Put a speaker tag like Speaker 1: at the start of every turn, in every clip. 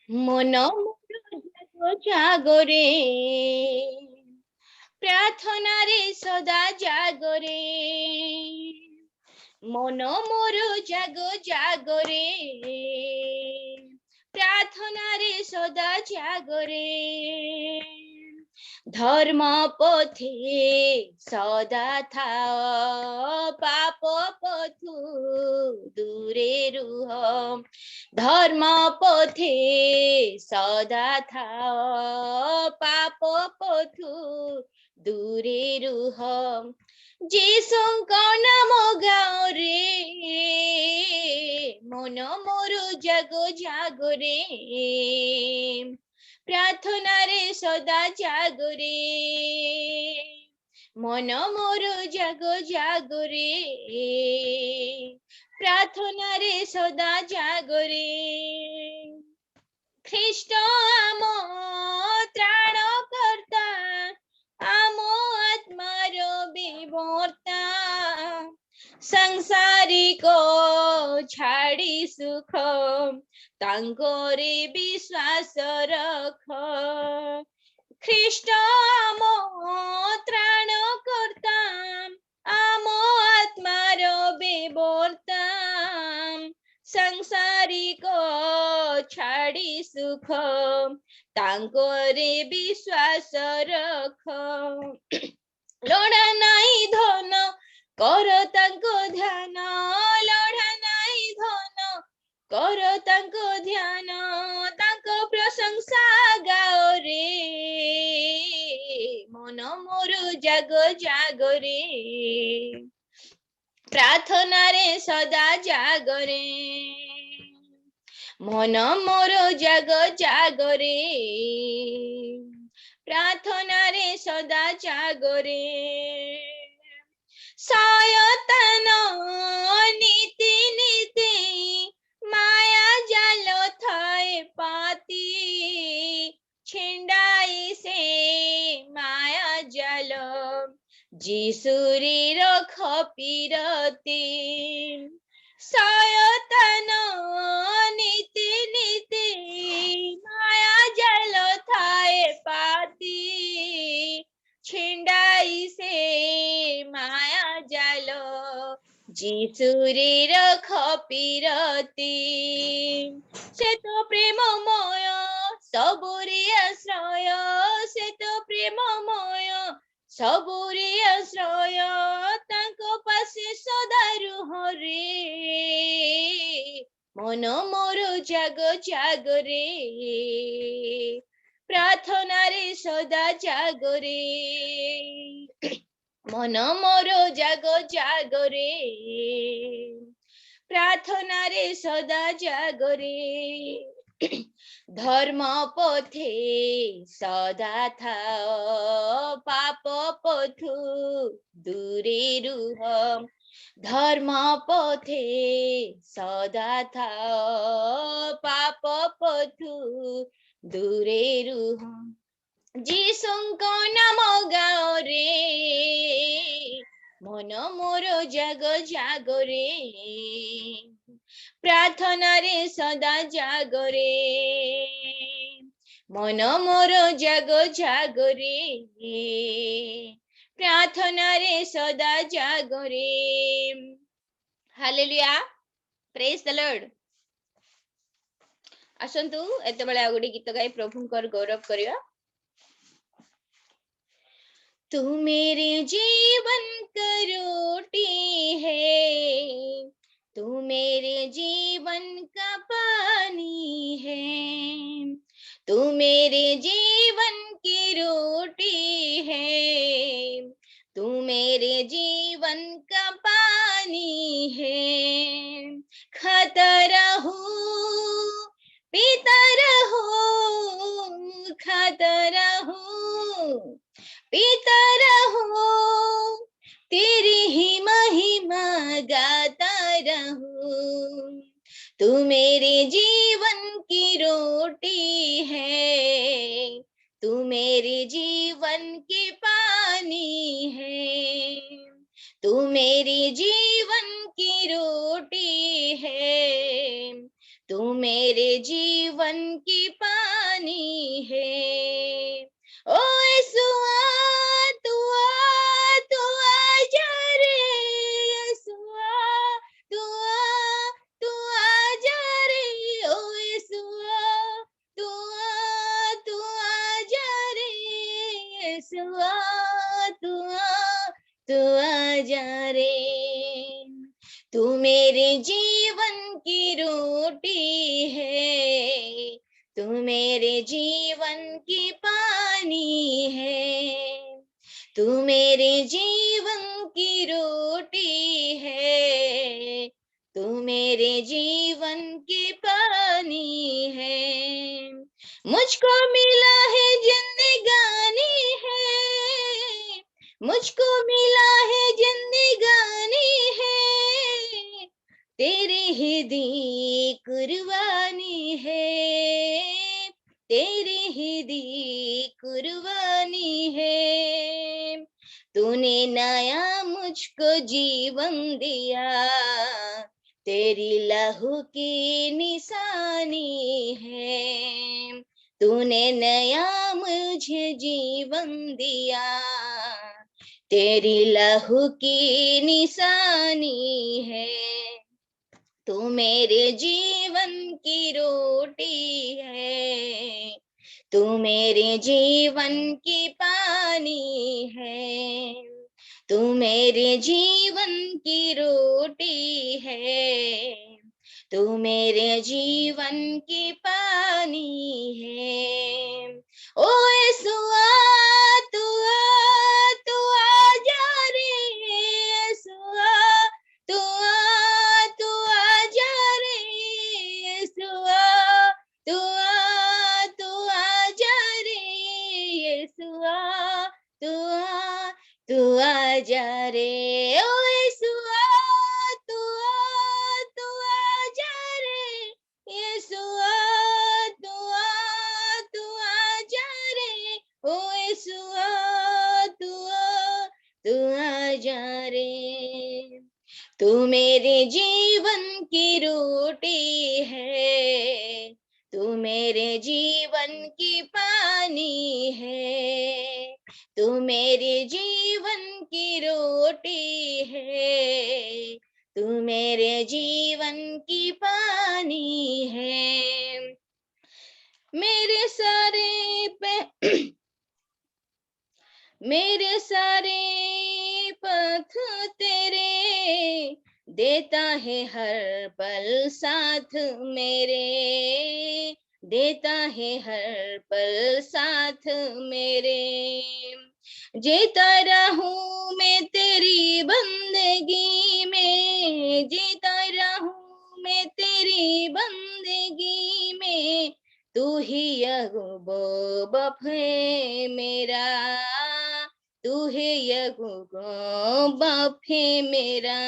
Speaker 1: मन मोर जागरे प्रार्थना रे सदा जागरे मन मोर जागरे प्रार्थना रे सदा जागरे धर्म पथे सदा थाओ पाप पथु दूरे रुह धर्म पथे सदा थाओ पाप पथु दूरे रुह जीशुଙ୍କ नाम गाओ रे मन मोर जागरे प्रार्थना रे सदा जागरे मन मोर जागरे प्रार्थना रे सदा जागरे ख्रीष्ट आम त्राणकर्ता आम आत्मार विवर्ता संसारिक छाड़ी सुख तांकोरे विश्वास रख ख्रीष्ट आम त्राणकर्ता आम आत्मार विवर्ता संसारिक छाड़ी सुख तांकोरे विश्वास रख लोड़ा नाई धन कर तांको ध्यान लोड़ा नाई धन कर तांको ध्यान तांको प्रशंसा गाओ रे मन मोर जागरे प्रार्थना रे सदा जागरे मन मोर जागरे प्रार्थना रे सदा जागरे शयतान नीति नीति माया जाल थाए पाती छिंडाई से माया जाल जीसुरी रख पीरती शयतान नीति नीति माया जाल थाए पाती छिंडाई से माया जाल जीसुरी रख पीरती से तो प्रेममय सबुरी आश्रय से तो प्रेममय सबुरी आश्रय तांको पासे सदा रुह रे मन मोर जागरे प्रार्थना रे सदा जागरे मन मोर जागरे प्रार्थना रे सदा जागरे धर्म पथे सदा थाओ पाप पथु दूरे रुह धर्म पथे सदा थाओ पाप पथु दूरे रुह जीशुଙ୍କ नाम गाओ रे मन मोर जागरे प्रार्थना रे सदा जागरे मन मोर जागरे प्रार्थना रे सदा जागरे हालेलुया प्रेज द लॉर्ड आसंतु एते बेले आ गोटे गीत गाई प्रभुंकर गौरव करिया तू मेरे जीवन का रोटी है तू मेरे जीवन का पानी है तू मेरे जीवन की रोटी है तू मेरे जीवन का पानी है खाता रहूं पीता रहूं खाता रहूं पीता रहूं तेरी ही महिमा गाता रहूं तू मेरे जीवन की रोटी है तू मेरे जीवन के पानी है तू मेरे जीवन की रोटी है तू मेरे जीवन की पानी है। ओ यीशुआ तू आजा रे, यीशुआ तू आजा रे, ओ यीशुआ तू आजा रे, यीशुआ तू आजा रे। तू मेरे जीवन की रोटी है, तू मेरे जीवन की पानी है। तू मेरे जीवन की रोटी है, तू मेरे जीवन की पानी है। मुझको मिला है जिंदगानी है, मुझको मिला है जिंदगानी है, तेरे ही दी कुर्बानी है, तेरे ही दी कुर्बानी है। तूने नया मुझको जीवन दिया, तेरी लहू की निशानी है। तूने नया मुझे जीवन दिया, तेरी लहू की निशानी है। तू मेरे जीवन की रोटी है, तू मेरे जीवन की पानी है। तू मेरे जीवन की रोटी है, तू मेरे जीवन की पानी है। ओ यीशुआ तू आजा रे, यीशुआ तू आजा रे, यीशुआ तू आजा रे, यीशुआ तू आजा रे। ओ यीशुआ तू आजा रे, यीशुआ तू आजा रे, ओ यीशुआ तू आजा रे। तू मेरे जीवन की रोटी है, तू मेरे जीवन की पानी है। तू मेरे जीवन की रोटी है, तू मेरे जीवन की पानी है। मेरे सारे पथ तेरे, देता है हर पल साथ मेरे, देता है हर पल साथ मेरे। जीता रहूं मैं तेरी बंदगी में, जीता रहूं मैं तेरी बंदगी में। तू ही यहूब है मेरा, तू है यहूब है मेरा।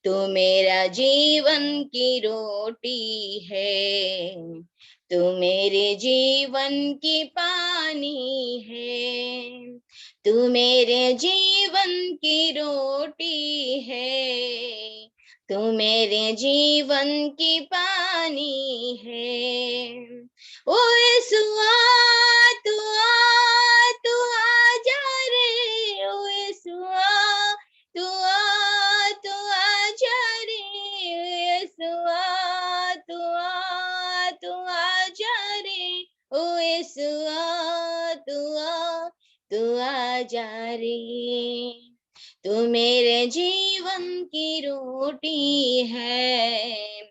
Speaker 1: तू मेरा जीवन की रोटी है, तू मेरे जीवन की पानी है। तू मेरे जीवन की रोटी है, तू मेरे जीवन की पानी है। ओ यीशुआ तू आजा रे, ओ यीशुआ तू आजा रे, यीशुआ तू आजा रे, ओ यीशुआ तू आजा रे। तू मेरे जीवन की रोटी है,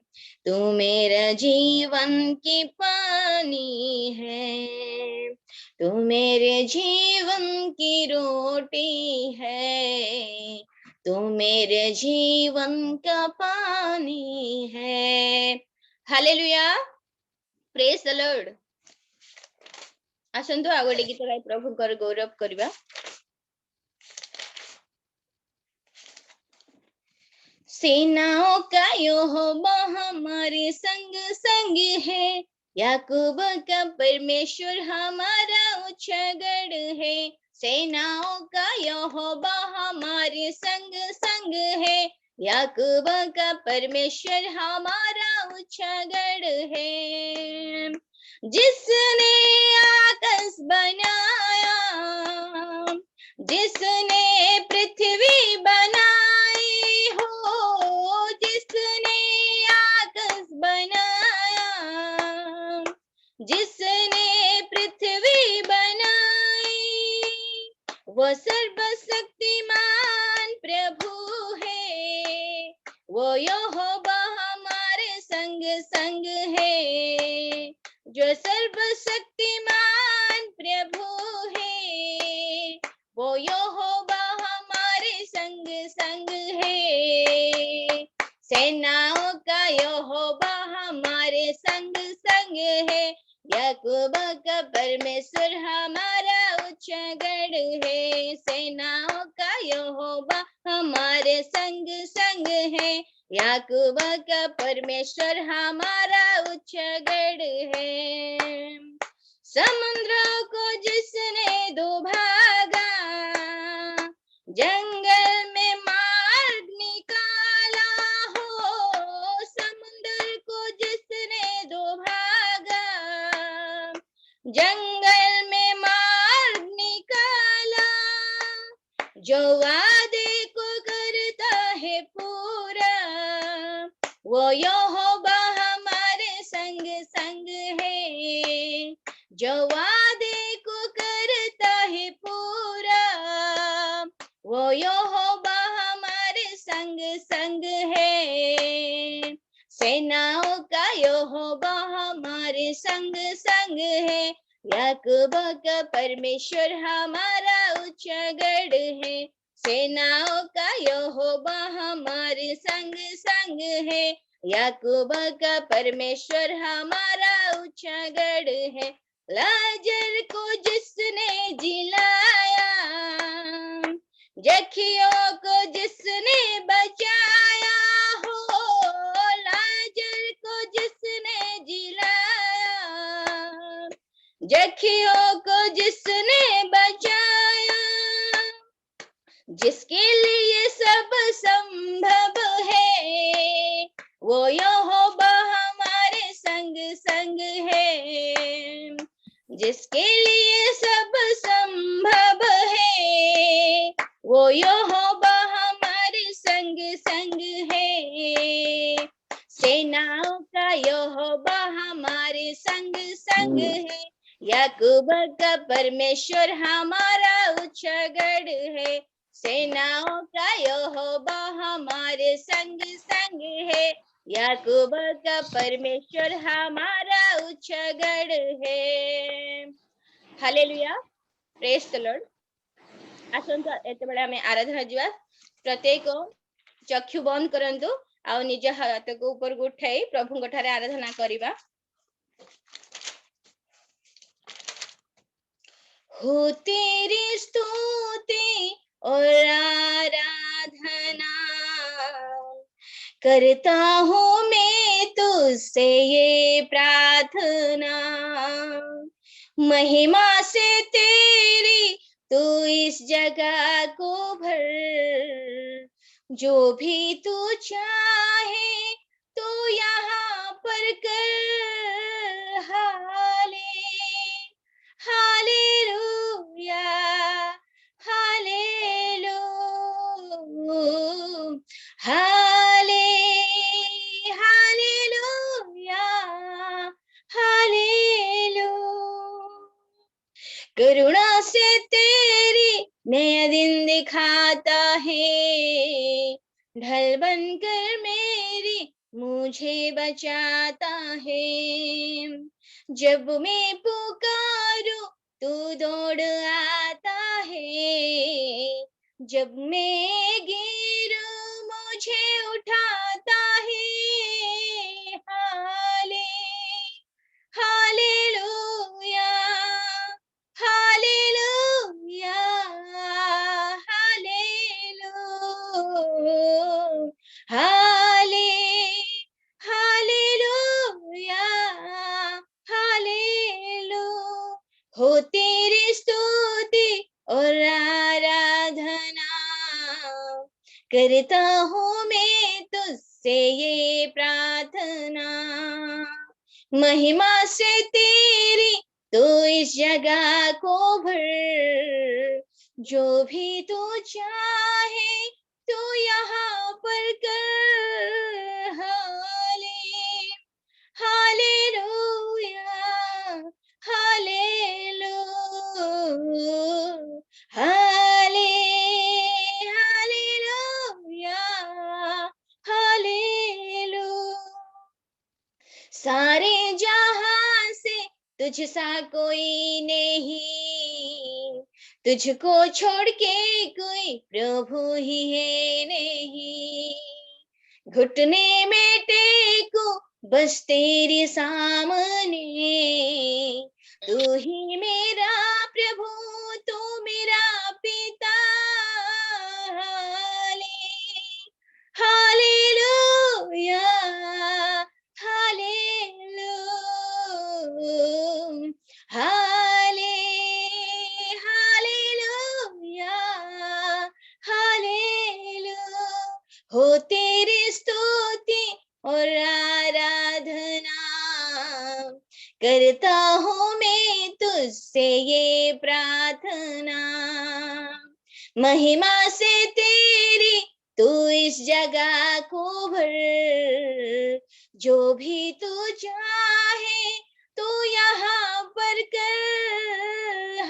Speaker 1: तू मेरा जीवन की पानी है। तू मेरे जीवन की रोटी है, तू मेरे जीवन का पानी है। Hallelujah, praise the Lord. आसंतु आगोटे गीत गाई प्रभुଙ୍କର गौरव करबा। सेनाओं का यहोवा हमारे संग संग है, याकूब का परमेश्वर हमारा ऊंचा गढ़ है। सेनाओं का यहोवा हमारे संग संग है, याकूब का परमेश्वर हमारा ऊंचा गढ़ है, जिसने आकाश बनाया, जिसने पृथ्वी बनाई हो, जिसने आकाश बनाया, जिसने पृथ्वी बनाई, वो सर्वशक्तिमान प्रभु है, वो यहोवा हमारे संग संग है, जो सर्वशक्तिमान प्रभु है, वो यहोवा हमारे संग संग है, सेनाओं का यहोवा हमारे संग संग है, याकूब का परमेश्वर हमारा ऊंचा गढ़ है, सेनाओं का यहोवा हमारे संग संग है, याकूब का परमेश्वर हमारा ऊंचा गढ़ है। समुद्र को जिसने दो भागा, जंगल में मार्ग निकाला हो, समुद्र को जिसने दो भागा, जंगल में मार्ग निकाला, जो वादे को करता है पूरा, वो यहोवा हमारे संग संग है, जो वादे को करता है पूरा, वो यहोवा हमारे संग संग है, सेनाओं का यहोवा हमारे संग संग है, याकूब का परमेश्वर हमारा ऊंचा गढ़ है, सेनाओं का यहोवा हमारे संग संग है, याकूब का परमेश्वर हमारा ऊंचा गढ़ है। लाजर को जिसने जिलाया, जखियों को जिसने बचाया हो, लाजर को जिसने जिलाया, जखियों को जिसने बचाया, जिसके लिए सब संभव है, वो यहोवा हमारे संग संग है, जिसके लिए सब संभव है, वो यहोवा हमारे संग संग है, सेनाओं का यहोवा हमारे संग संग है, याकूब का परमेश्वर हमारा ऊंचा गढ़ है, सेनाओं का यहोवा हमारे संग संग है, याकूब का परमेश्वर हमारा ऊंचा गढ़ है। Hallelujah, praise the Lord. आसंता एते बेला में आराधना जीवा, प्रत्येक चक्षु बंद करंतु आ निज हाथ को ऊपर को उठाई प्रभु ठारे आराधना करिबा। हो तेरी स्तुति और आराधना करता हूँ मैं तुझसे ये प्रार्थना, महिमा से तेरी तू इस जगह को भर, जो भी तू चाहे तो यहाँ पर कर, हालेलुया हालेलुया हालेलुया हालेलुया। करुणा से तेरी नया दिन दिखाता है, ढल बनकर मेरी मुझे बचाता है, जब मैं पुकारूं तू दौड़ आता है, जब मैं गिरूं मुझे उठाता है, हालेलुया हालेलुया हालेलुया हालेलुया। हो तेरी स्तुति और आराधना करता हूँ मैं से ये प्रार्थना। महिमा से तेरी तू इस जगह को भर, जो भी तू चाहे तू यहाँ पर कर। Hallelujah, hallelujah, hallelujah, hallelujah. सारे जहां से तुझ सा कोई नहीं, तुझको छोड़ के कोई प्रभु ही है नहीं। घुटने में टेको बस तेरे सामने, तू ही मेरा प्रभु, तू मेरा पिता। Hallelujah, hallelujah, hallelujah, hallelujah. हो तेरी स्तुति और आराधना करता हूँ मैं तुझसे ये प्रार्थना। महिमा से तेरी तू इस जगह को भर, जो भी तू चाहे तू यहाँ पर कर।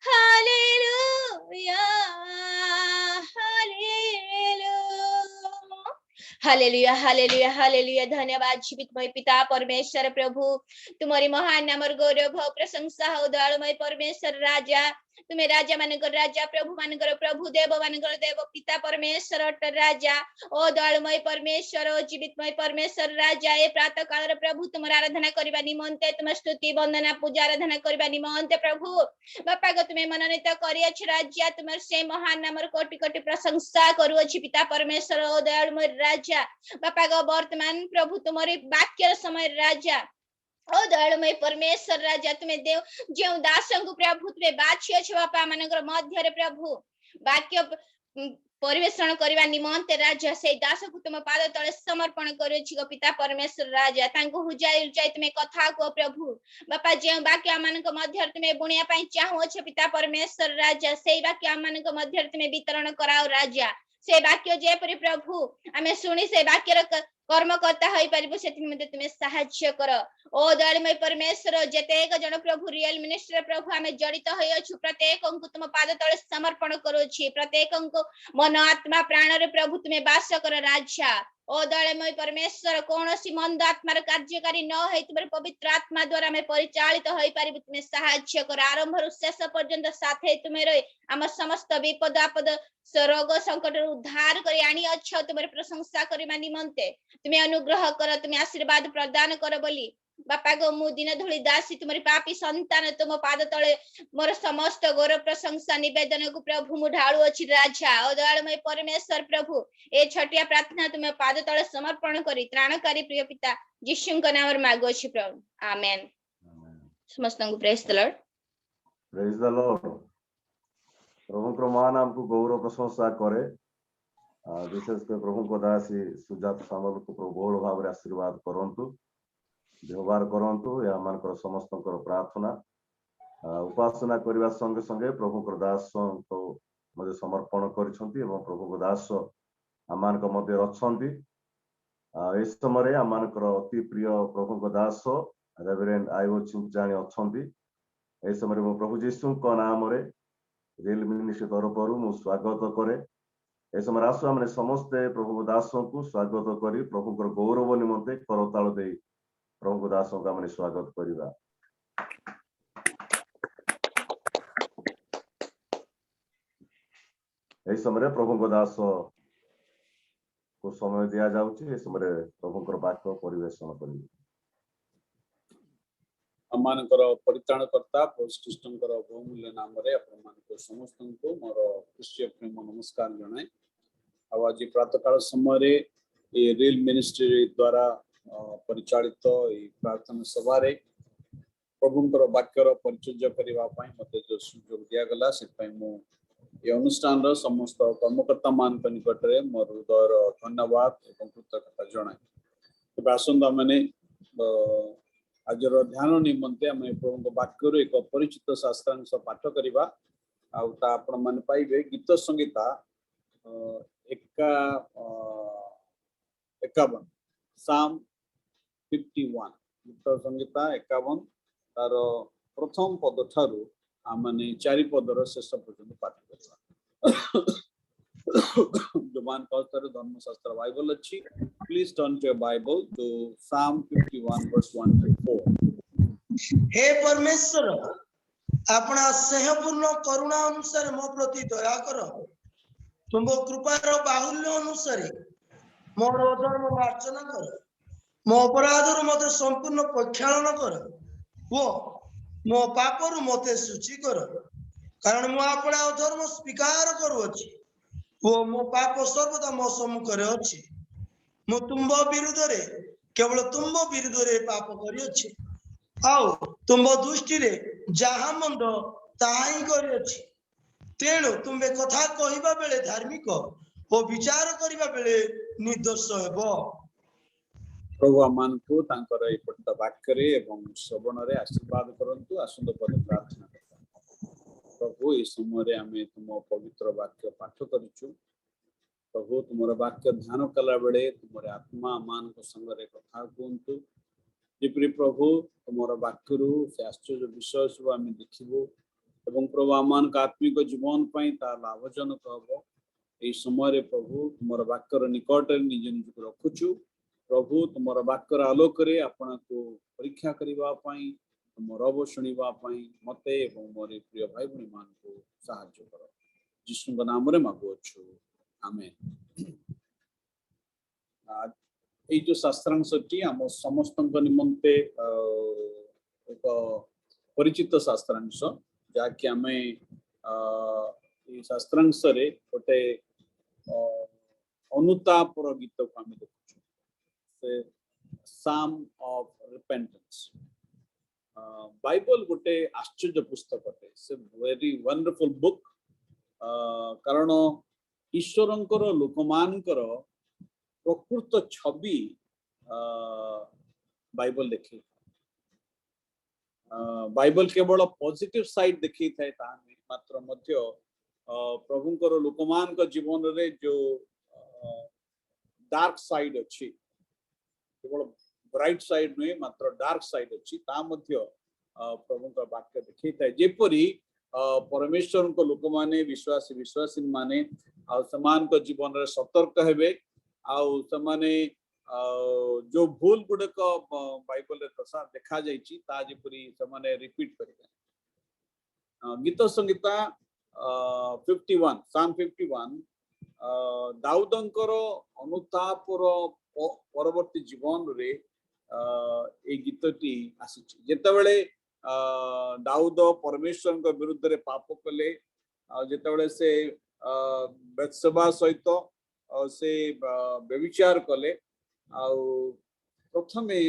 Speaker 1: Hallelujah, hallelujah, hallelujah, hallelujah. धन्यवाद जीवितमय पिता परमेश्वर प्रभु, तुम्हारी महान नामर गौरव हो, प्रशंसा हो। दयालुमय परमेश्वर राजा, तुम्हें राजा मानकर राजा, प्रभु मानकर प्रभु, देव मानकर देव, पिता परमेश्वर अट्टर राजा। ओ दयालुमय परमेश्वर, ओ जीवितमय परमेश्वर राजा, ए प्रातः काल प्रभु तुम आराधना करबा निमंते, तुम स्तुति वंदना पूजा आराधना करबा निमंते प्रभु बापा को तुम्हें मनोनीत करियछ राजा। तुमर से महान नामर कोटि कोटि प्रशंसा करूअछि पिता परमेश्वर। ओ दयालुमय राजा बापा को वर्तमान प्रभु तुम्हारे वाक्य समय राजा। ओ दयालुमय परमेश्वर राजा, तुम्हें देव जो दासों को प्रभु तुम्हें बाछियो छ बापा मानकर मध्य प्रभु वाक्य परिवेषण करबा निमंते राजा, से दास को तुम पाद तले समर्पण करिछि गो पिता परमेश्वर राजा। तांको हुजाई उचाई तुम्हें कथा को प्रभु बापा, जे वाक्य आमान को मध्य तुम्हें बुनिया पाई चाहो छ पिता परमेश्वर राजा, से वाक्य आमान को मध्य तुम्हें वितरण कराओ राजा। से वाक्य जेपरि प्रभु आमे सुनी से वाक्यर कर्मकर्ता होई परिबो, सेति निमित्ते तुम्हें सहाय्य कर। ओ दयालुमय परमेश्वर, जतेक जन प्रभु रियल मिनिस्टर प्रभु आमे जड़ित होई अछु, प्रत्येक को तुम पाद तले समर्पण करूछि। प्रत्येक को मन आत्मा प्राण रे प्रभु तुम्हें वास कर राजा। ओ दयालुमय परमेश्वर, कौन सी मंद आत्मार कार्यकारी न है तुम्हारे पवित्र आत्मा द्वारा हमें परिचालित होई परिबो, तुम्हें सहाय्य कर। आरंभ रु शेष पर्यंत साथे तुम्हें रही आम समस्त विपद आपद रोग संकट उद्धार कर आनी अच्छा तुम्हारे प्रशंसा करबा निमंते तुम्हें अनुग्रह कर, तुम्हें आशीर्वाद प्रदान कर बोली बापा गो मु दिन धूली दासी तुम्हारी पापी संतान तुम पाद तले मोर समस्त गौरव प्रशंसा निवेदन को प्रभु मु ढाळू अछि राजा। ओ दयालुमय परमेश्वर प्रभु, ए छटिया प्रार्थना तुम्हें पाद तले समर्पण करी त्राणकारी प्रिय पिता यीशु के नाम रे मागो अछि प्रभु, आमेन। समस्त को praise the Lord,
Speaker 2: praise the Lord. प्रभु को महान नाम को गौरव प्रशंसा करे। विशेषकर प्रभु को दासी सुजात सामल को प्रभु बहुल भाव रे आशीर्वाद करंतु, व्यवहार करंतु। या मानकर समस्त प्रार्थना उपासना करने संगे संगे प्रभु को दास को मध्य समर्पण करिसंती एवं प्रभु को दास आमान को मध्य रछंती। इस समय आमानकर अति प्रिय प्रभु को दास रेवरेंड आईओ चिंचाणी अछंती। ए समय मो प्रभु यीशु को नाम रे रियल मिनिस्ट्री तरफ मु स्वागत करे। ए समय आसु आम समस्ते प्रभु दास को स्वागत करी प्रभु को गौरव निमंते करताल दे प्रभु को दास को आम स्वागत करिबा। ए समय प्रभु को दास को समय दिया जाउची। ए समय प्रभु को वाक्य परिवेषण करी
Speaker 3: अमानकर परित्राणकर्ता सृष्टिकर बहुमूल्य नाम रे आपण मानक समस्त को मोर ख्रीष्टीय प्रेम नमस्कार जनाए। आज प्रातः काल समय रे ए रियल मिनिस्ट्री द्वारा परिचालित ए प्रार्थना सभा रे प्रभुंकर वाक्यर परिचर्या करबा पई मते जो सुयोग दिया गला से पई मु ये अनुष्ठान रो समस्त कर्मकर्ता मान निकट रे मोर हृदय धन्यवाद एवं कृतज्ञता जणाए। तेज आसंता मैंने आज ध्यान निमंते आम प्रभु वाक्य एक परिचित शास्त्रांश पाठ करवा आपण मैंने पाइबे गीत संगीता 51 साम 51 गीत संगीता 51 तार प्रथम पद ठारू आमने 4 पदर शेष पर्यंत पाठ करवा। जो मान पास्टर धर्मशास्त्र बाइबल अच्छी please turn to your Bible to Psalm 51 verse 1 to 4।
Speaker 4: हे परमेश्वर अपना स्नेहपूर्ण करुणा अनुसार मो प्रति दया कर। तुम कृपार बाहुल्य अनुसार मोर अधर्म मार्जना कर। मो अपराधर मते संपूर्ण प्रक्षालन कर वो मो पापर मते सूची कर। कारण मो अपना अधर्म स्वीकार करूछि वो मो पाप सर्वदा मो सम्मुख रे अछि। मो तुम विरुद्ध रे केवल तुम विरुद्ध रे पाप करिछि आओ तुम दृष्टि रे जहा मंद ताहा ही करिछि। तेणु तुम्बे कथा कहिबा बेले धार्मिक ओ विचार करिबा बेले निर्दोष हेबो।
Speaker 3: प्रभु आमान को तांकर ए पठित वाक्य रे एवं श्रवण रे आशीर्वाद करंतु। आसंद पद प्रार्थना करता प्रभु ए समय रे आमे तुम पवित्र वाक्य पाठ करिछु। प्रभु तुमर वाक्य ध्यान कला बेले तुमर आत्मा मान को संग रे कथा कहंतु। जेपरि प्रभु तुमर वाक्य रु से आश्चर्य विषय सब आमे देखिबो एवं प्रभु आमान का आत्मिक जीवन पई ता लाभजनक हबो। ए समय रे प्रभु तुमर वाक्य र निकट रे निज निज को रखुछु। प्रभु तुमर वाक्य आलोक रे आपण को परीक्षा करिवा पई तुमर रब सुनिवा पई मते एवं मोर प्रिय भाई भनी मान को सहायता करो। यीशु के नाम रे मागुछु आमेन। आज এই যে শাস্ত্রাংশটি আম সমস্তଙ୍କ নিমন্তে এক পরিচিত শাস্ত্রাংশ যাকি আমি এই শাস্ত্রাংশরে গোটে অনুতাপর গীতକୁ আমি দেখুଛୁ ସେ সাম অফ রিপেন্টেন্স। ବାଇବଲ ଗୋଟେ ଆଶ୍ଚର୍ଯ୍ୟ ପୁସ୍ତକ ଅଟେ। ସେ ଭେରି ୱଣ୍ଡରଫୁଲ ବୁକ୍। କାରଣ ଈଶ୍ୱରଙ୍କର ଲୋକମାନଙ୍କର प्रकृत छवि बाइबल देखे। बाइबल केवल पॉजिटिव साइड देखी थाए ताने मात्र मध्य प्रभुंकर लोकमान का जीवन रे जो डार्क साइड अछि केवल ब्राइट साइड नुहे मात्र डार्क साइड अछि ता मध्य प्रभुंकर वाक्य देखी थाए। जेपरि परमेश्वर को लोक माने विश्वासी विश्वासी माने आ समान को जीवन रे सतर्क हेबे आउ समाने जो भूल गुड़क बाइबल रे दशा देखा जाइछि ता जेपरि समाने रिपीट करिबे। गीत संगीता 51 साम 51 दाऊदंकर अनुतापर परवर्ती जीवन रे ए गीतटी आसीछि। जेतेबेले दाऊद परमेश्वर के विरुद्ध रे पाप कले जेतेबेले से बेत्शेबा सहित से व्यभिचार कले प्रथमे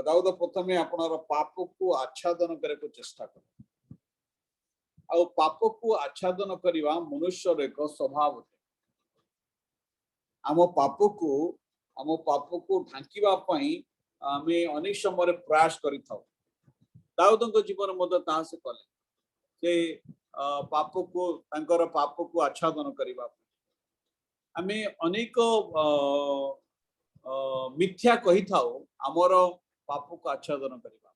Speaker 3: दाऊद प्रथमे आपनर पाप को आच्छादन करे को चेष्टा करे। आ पाप को आच्छादन करिवा मनुष्य एक स्वभाव है। आम पाप को ढांकिबा पई आमे अनेक समय प्रयास करिथाउ। दाऊदଙ୍କ जीवन मध्य ता से कले से पाप को तांकर पाप को आच्छादन करिवा आमे अनेक मिथ्या कही थाओ आमर पाप को आच्छादन करिवा।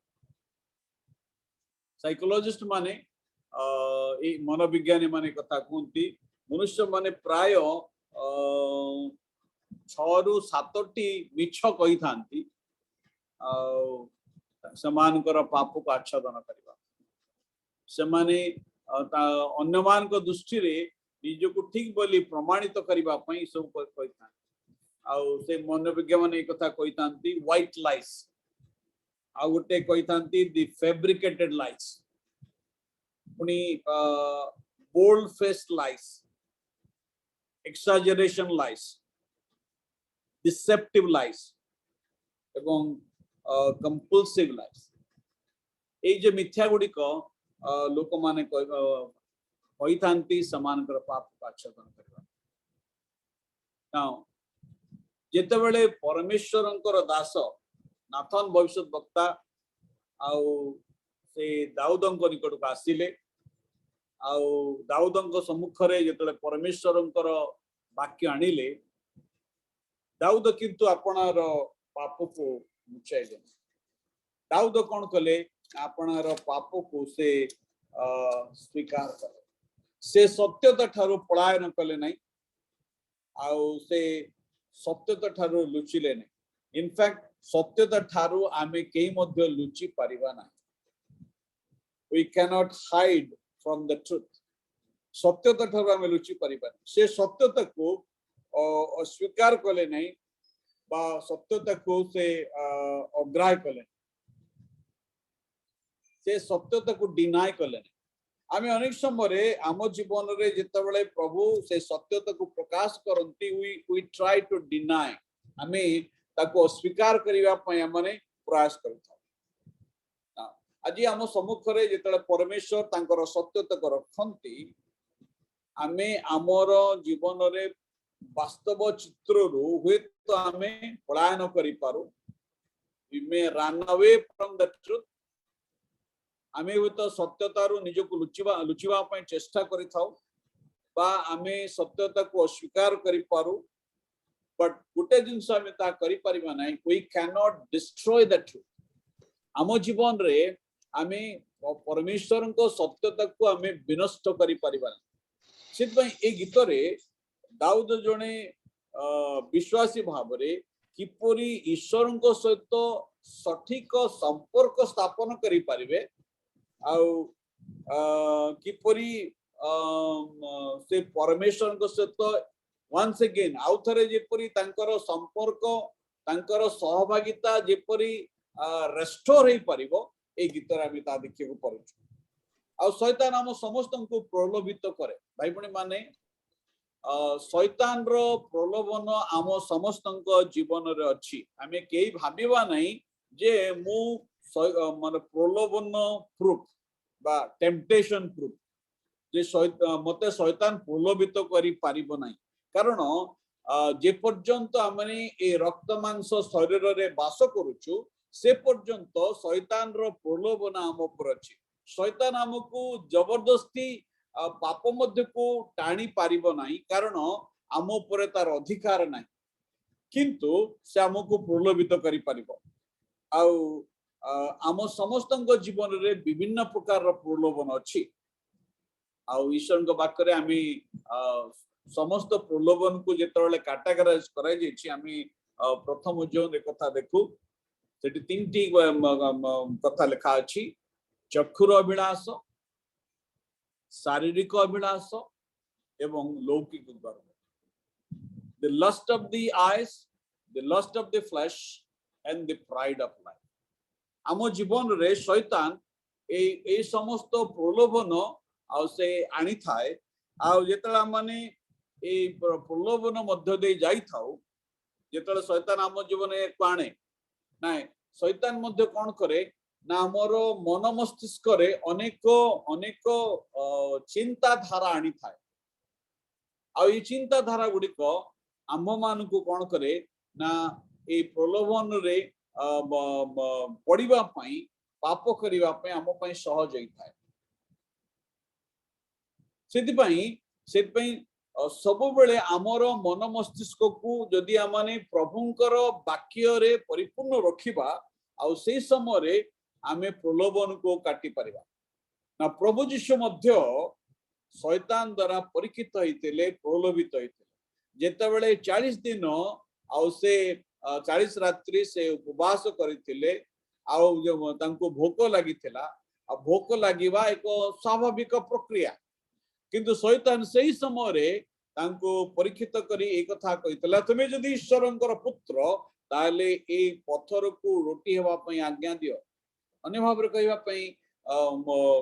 Speaker 3: साइकोलॉजिस्ट माने ए मनोविज्ञानी माने कथा कहती मनुष्य माने प्राय 6 रु 7टी मिछ कही थांती समानकर पाप को आच्छादन करिवा। समाने अन्य मान को दृष्टि रे निज को ठीक बोली प्रमाणित करबा पई सब कहि था। आ से मनोविज्ञानी माने कथा कहि थांती व्हाइट लाइस आ गोटे कहि थांती द फैब्रिकेटेड लाइस पुनी बोल्ड फेस लाइस एक्सैजरेशन लाइस डिसेप्टिव लाइस एवं कंपल्सिव लाइस। ए जे मिथ्या गुडी को लोक माने होइथांती समानकर पाप आच्छादन करबा। नाउ जेतेबेले परमेश्वरंकर दास नाथन भविष्य वक्ता आउ से दाऊदंक निकट आसिले आउ दाऊदंक सम्मुखरे जेतेबेले परमेश्वरंकर वाक्य आनिले दाऊद किंतु आपणार पाप को मुचाइले। दाऊद कौन कले आपणार पाप को से स्वीकार कले। से सत्यता ठारू पलायन कले नहीं आउ से सत्यता ठारू लुचिले नहीं। इनफैक्ट सत्यता ठारू आमे केही मध्य लुचि परिबा नाही। We cannot hide from the truth. सत्यता ठारू आमे लुचि परिबा नहीं। से सत्यता को अस्वीकार कले नहीं बा सत्यता को से अग्राह्य कले से सत्यता को डिनाय कले नहीं। आमे अनेक समय आम जीवन रे जेतेबेले प्रभु से सत्यता को प्रकाश करंती we try to deny आमे ताको अस्वीकार करिवा पय माने प्रयास करथाउ। आज आम सम्मुख रे जेतेबेले परमेश्वर तांकर सत्यता को रखंती आमे आमर जीवन रे वास्तव चित्र रु हुए तो आमे पलायन करि Paru. We may run away from the truth। आमे हुए तो सत्यता रु निजको लुचिवा पय चेष्टा करिथाउ बा आमे सत्यता को अस्वीकार करि पारू। बट गुटे जिंस आमे ता करि परिबा नाही। We cannot destroy the truth। आम जीवन रे आमे परमेश्वरंको सत्यता को आमे विनष्ट करि परिबा नाही। सितपय ए गीत रे दाऊद जने विश्वासी भाव रे किपरि ईश्वरंको सहित सठिक संपर्क स्थापन करि परिबे आउ किपरि से परमेश्वरंको सहित once again आउ थरे जेपरि तांकर संपर्क तांकर सहभागिता जेपरि रेस्टोर हे परिबो ए गीत रे आमे ता देखिएको पड़छ। आउ शैतान हम समस्तंको प्रलोभित करे। भाई बणी माने शैतान रो प्रलोभन आम समस्तंक जीवन रे अछि। आमे केही भाबिबा नाही जे मु माने प्रलोभन प्रूफ बा टेम्पटेशन प्रूफ जे मते शैतान प्रलोभित करि पारिबो नाही। कारण जे पर्यंत आमे ए रक्त मांस शरीर रे वास करूछु से पर्यंत शैतान रो प्रलोभन आम पर अछि। शैतान हमको जबरदस्ती पाप मध्य को टाणी पारिबो नाही कारण आम उपरे तार अधिकार नाही। किंतु से हमको प्रलोभित करि पारिबो। आउ आम समस्तंक जीवन रे विभिन्न प्रकार रो प्रलोभन अछि। आउ ईश्वर वाक्य रे आमी समस्त प्रलोभन को जेतबेले कैटेगराइज कराई जेछि आमी प्रथम जोन रे कथा देखु सेठी तीनटी कथा लिखा अछि। चक्षुर अभिलाष, शारीरिक अभिलाष एवं लौकिक गर्व। The lust of the eyes, the lust of the flesh and the pride of life। आम जीवन रे शैतान ए समस्त प्रलोभन आ से आनी थाए। आ जेतला माने ए प्रलोभन मध्य दे जाई थाउ जेतला शैतान आम जीवन ए पाणे नाय शैतान मध्य कोन करे ना हमर मन मस्तिष्क रे अनेक अनेक चिंता धारा आनी थाए। आ ई चिंता धारा गुडी को आम मान को कोन करे ना ए प्रलोभन रे पड़िबा पई पाप करिबा पई आम पई सहज होई थाए। सेति पई सब बेले आमर मन मस्तिष्क को जदि आमाने प्रभुंकर वाक्य रे परिपूर्ण रखिबा आ से समय रे आमे प्रलोभन को काटी परिबा ना। प्रभु यीशु मध्य शैतान द्वारा परीक्षित होइतिले प्रलोभित होइतिले जेतेबेले 40 दिन आ से 40 रात्रि से उपवास करितिले आ तांको भोक लागितिला। आ भोक लागिबा एक स्वाभाविक प्रक्रिया। किंतु शैतान सही समय रे तांको परीक्षित करी एक कथा कहितला तुमे जदि ईश्वरंकर पुत्र ताले ए पत्थर को रोटी हेबा पई आज्ञा दियो। अन्य भाव रे कहिबा पई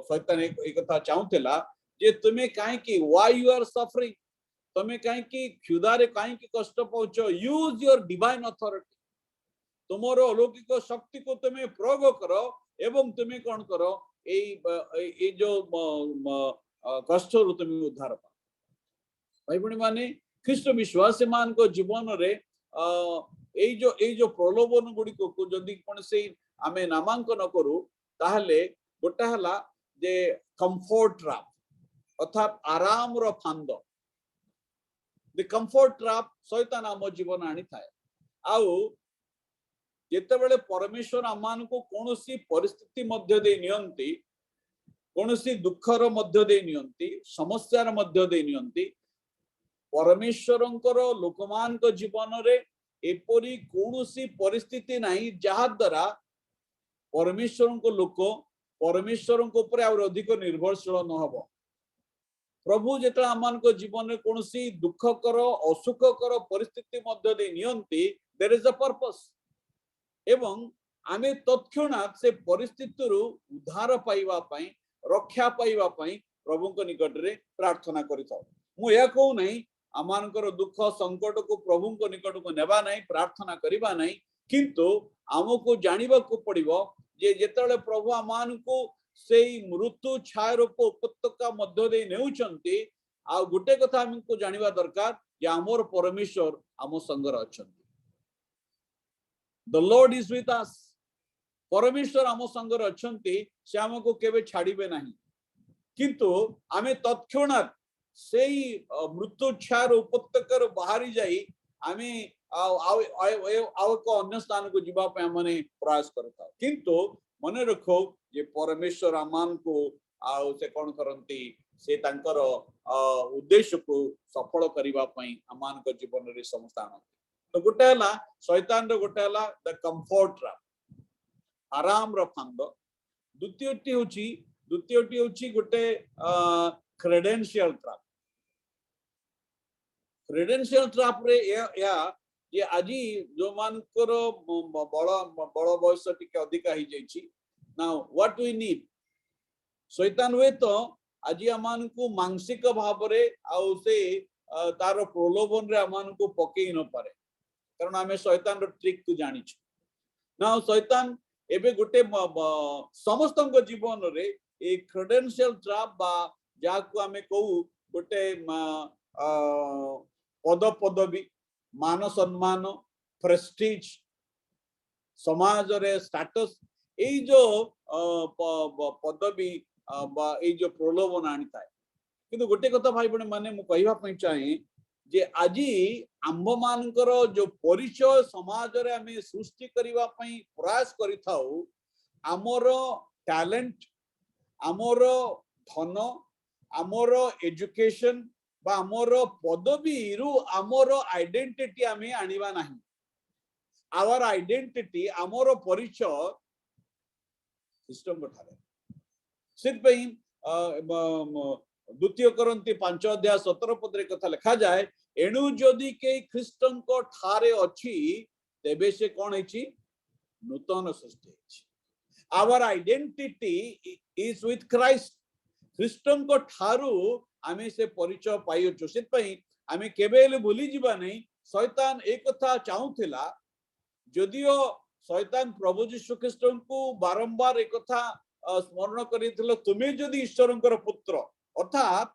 Speaker 3: शैतान एक कथा चाहुतेला जे तुमे काहे कि व्हाई यू आर सफरिंग तुमे काहे कि क्षुधा रे काहे कि कष्ट पहुंचो। यूज योर डिवाइन अथॉरिटी तुमरो अलौकिक शक्ति को तुमे प्रयोग करो एवं तुमे कोन करो ए जो कष्ट रु तुम उद्धार पा भाई भणी माने ख्रीष्ट विश्वासी मान को जीवन रे ए जो प्रलोभन गुडी को जदी कोन से आमे नामांकन करू ताहले गोटा हला जे कंफर्ट ट्रैप अर्थात आराम रो फांद द कंफर्ट ट्रैप शैतान आम जीवन आनी थाए आउ जेतेबेले परमेश्वर आमान को कोनोसी परिस्थिति मध्य दे नियंती कोनोसी दुखर मध्य दे नियंती समस्यार मध्य दे नियंती परमेश्वरंकर लोकमान को जीवन रे एपरी कोनोसी परिस्थिति नाही जहा द्वारा परमेश्वर को लोक परमेश्वर को ऊपर और अधिक निर्भरशील न हबो प्रभु जेत आमान को जीवन रे कोनोसी दुखकर असुखकर परिस्थिति मध्य दे नियंती देयर इज अ पर्पस एवं आमे तत्क्षणात से परिस्थिति रु उद्धार पाइबा पई रक्षा पाइबा पई प्रभु को निकट रे प्रार्थना करिथाउ मु या कहू नहीं आमानकर दुख संकट को प्रभु को निकट को नेबा नहीं प्रार्थना करिबा नहीं किंतु आमको जानिबा को पड़िबो जे जेतले प्रभु आमान को सेई मृत्यु छायर को उपत्यका मध्य दे नेउचंती आ गुटे कथा हमको जानिबा दरकार जे आमर परमेश्वर आम संगर अछंती The Lord is with us. परमेश्वर आम संगर अछंती से हमको केबे छाड़िबे नहीं किंतु आमे तत्क्षणात सेई मृत्यु छायर उपत्यकार बाहरी जाई आमे आव को अन्य स्थान को जीवा पे हमने प्रयास करता किंतु मने रखो जे परमेश्वर आमान को आउ से कोन करंती से तांकर उद्देश्य को सफल करिबा पई आमान को जीवन रे समस्तान तो गोटे हला शैतान रो गोटे हला द कंफर्ट ट्रैप आराम रो फांद द्वितीयटी होची गोटे क्रेडेंशियल ट्रैप रे या ये आजी जो मानकर बड़ बयस टिके अधिका ही जाईची नाउ व्हाट वी नीड शैतान हुए तो आजी आमान को मानसिक भाव रे आउ से तार प्रलोभन रे आमान को पकेई न पारे कारण आमे शैतान रो ट्रिक को जानि छु ना शैतान एबे गोटे समस्त जीवन रे ए क्रेडेंशियल ट्रैप बा जाको आमे कहू गोटे पद पदवी मान सम्मान प्रेस्टीज समाज रे स्टेटस ए जो पदवी बा ए जो प्रलोभन आनी थाए किंतु गोटे कथा भाई बने माने मु कहबा पई चाहे जे आजी आंब मानकर जो परिचय समाज रे आमे सृष्टि करिवा पई प्रयास करिथाउ आमर टैलेंट आमर धन आमर एजुकेशन बा आमर पदवी रु आमर आइडेंटिटी आमे आनिबा नाही आवर आइडेंटिटी आमर परिचय सिस्टम गठारे सिर्फ द्वितीय करंती 5 अध्याय 17 पद रे कथा लिखा जाए एणु जदि के ख्रीष्टन को ठारे अछि तेबे से कोन हेछि नूतन सृष्टि हेछि our identity is with Christ ख्रीष्टन को ठारू आमे से परिचय पाइयो सित पई आमे केबेले भूली जिबा नहीं शैतान एक कथा चाहुथिला जदियो शैतान प्रभु यीशु ख्रीष्टन को बारंबार एक कथा स्मरण करिथिलो तुमे जदि ईश्वरंकर पुत्र अर्थात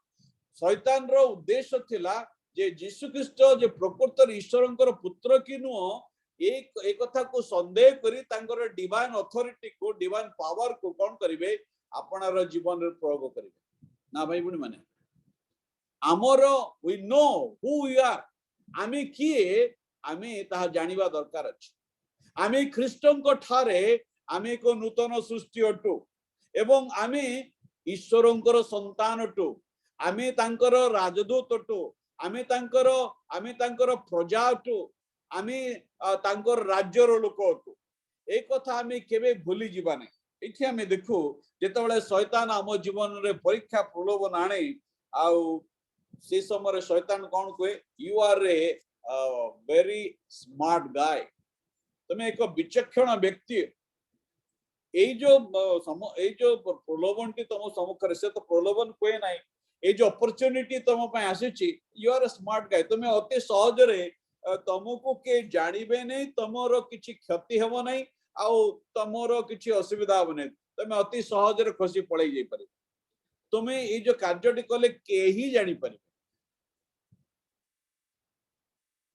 Speaker 3: शैतान रो उद्देश्य थिला जे यीशु ख्रीष्ट जे प्रकृत ईश्वरंकर पुत्र कि नुह एक कथा को संदेह करी तांकर डिवाइन अथॉरिटी को डिवाइन पावर को कोन करिवे आपनार जीवन रे प्रयोग करिवे ना भाई बुनी माने आमर we know who we are आमे किए आमे ता जानिबा दरकार अछि आमे ख्रीष्टंक ठारे आमे को नूतन सृष्टि अटु एवं आमे ईश्वरंकर संतान अटु आमे तांकर राजदूत अटु आमे तांकर प्रजा अटु आमे तांकर राज्यर लोक अटु एक कथा आमे केबे भूली जिबा नै एठी आमे देखु जेतबेले शैतान आम जीवन रे परीक्षा प्रलोभन आणे आउ से समय शैतान कोन कहे you are a very smart guy तुम एक विचक्षण व्यक्ति जो प्रलोभन टी तुम सम्मुख से तो प्रलोभन कहे ना ये जो अपॉर्चुनिटी तुम आसी you are a smart guy तुम अति सहज रे तुमको के जानवे नहीं तुमर किसी क्षति हम नहीं आउ तुमर किसी असुविधा हम नहीं तुम अति सहज रे खसी पड़े जाई पारे तुम्हें ये जो कार्यटी कले केही जानी पारे